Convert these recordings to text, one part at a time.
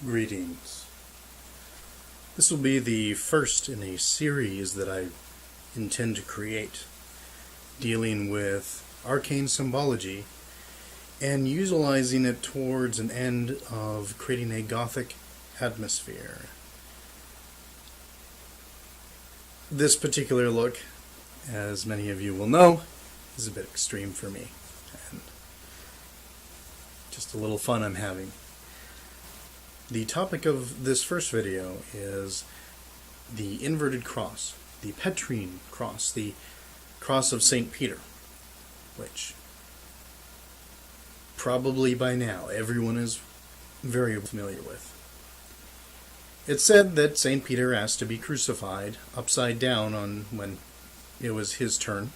Greetings. This will be the first in a series that I intend to create, dealing with arcane symbology and utilizing it towards an end of creating a Gothic atmosphere. This particular look, as many of you will know, is a bit extreme for me, and just a little fun I'm having. The topic of this first video is the inverted cross, the Petris Cross, the cross of St. Peter, which probably by now everyone is very familiar with. It's said that St. Peter asked to be crucified upside down when it was his turn,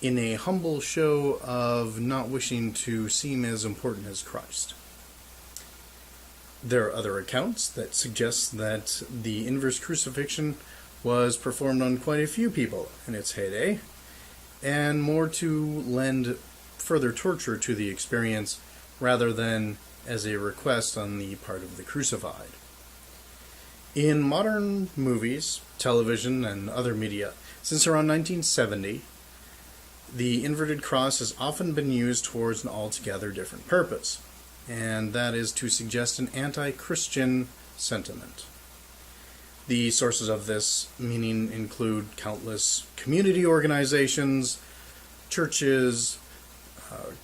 in a humble show of not wishing to seem as important as Christ. There are other accounts that suggest that the inverse crucifixion was performed on quite a few people in its heyday, and more to lend further torture to the experience rather than as a request on the part of the crucified. In modern movies, television, and other media, since around 1970, the inverted cross has often been used towards an altogether different purpose, and that is to suggest an anti-Christian sentiment. The sources of this meaning include countless community organizations, churches,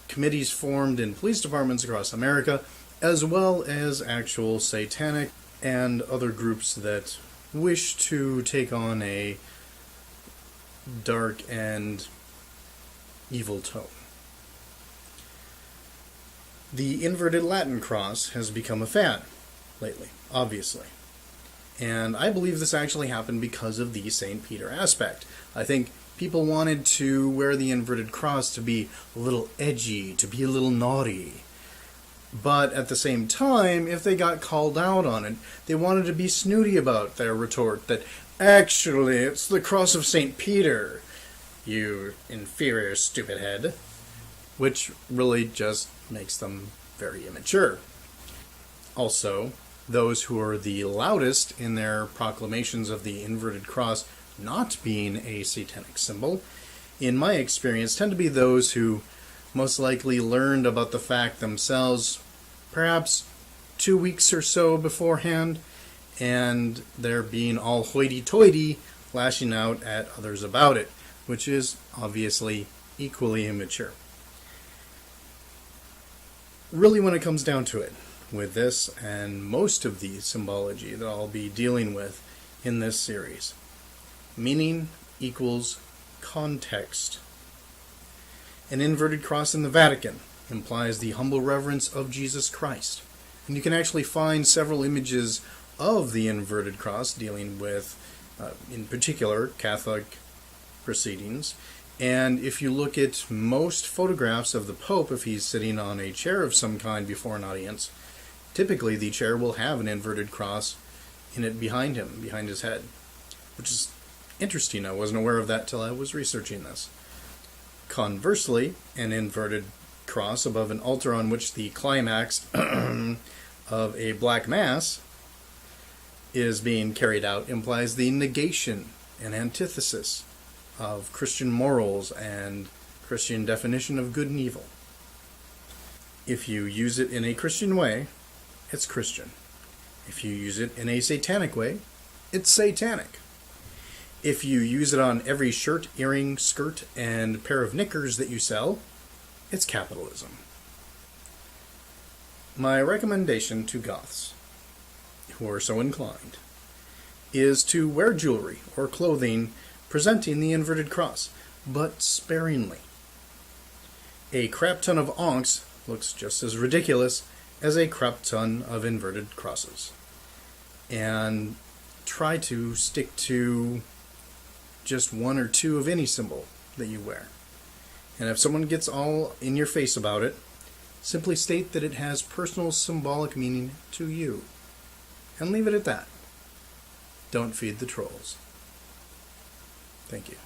committees formed in police departments across America, as well as actual Satanic and other groups that wish to take on a dark and evil tone. The inverted Latin cross has become a fad lately, obviously. And I believe this actually happened because of the St. Peter aspect. I think people wanted to wear the inverted cross to be a little edgy, to be a little naughty. But at the same time, if they got called out on it, they wanted to be snooty about their retort that, actually, it's the cross of St. Peter, you inferior stupid head. Which really just makes them very immature. Also, those who are the loudest in their proclamations of the inverted cross not being a satanic symbol, in my experience, tend to be those who most likely learned about the fact themselves perhaps 2 weeks or so beforehand, and they're being all hoity-toity, lashing out at others about it, which is obviously equally immature. Really, when it comes down to it, with this and most of the symbology that I'll be dealing with in this series, meaning equals context. An inverted cross in the Vatican implies the humble reverence of Jesus Christ. And you can actually find several images of the inverted cross dealing with, in particular, Catholic proceedings. And if you look at most photographs of the Pope, if he's sitting on a chair of some kind before an audience, typically the chair will have an inverted cross in it behind him, behind his head, which is interesting. I wasn't aware of that till I was researching this. Conversely, an inverted cross above an altar on which the climax of a Black Mass is being carried out implies the negation and antithesis of Christian morals and Christian definition of good and evil. If you use it in a Christian way, it's Christian. If you use it in a satanic way, it's satanic. If you use it on every shirt, earring, skirt, and pair of knickers that you sell, it's capitalism. My recommendation to Goths, who are so inclined, is to wear jewelry or clothing presenting the inverted cross, but sparingly. A crap ton of onks looks just as ridiculous as a crap ton of inverted crosses. And try to stick to just one or two of any symbol that you wear. And if someone gets all in your face about it, simply state that it has personal symbolic meaning to you. And leave it at that. Don't feed the trolls. Thank you.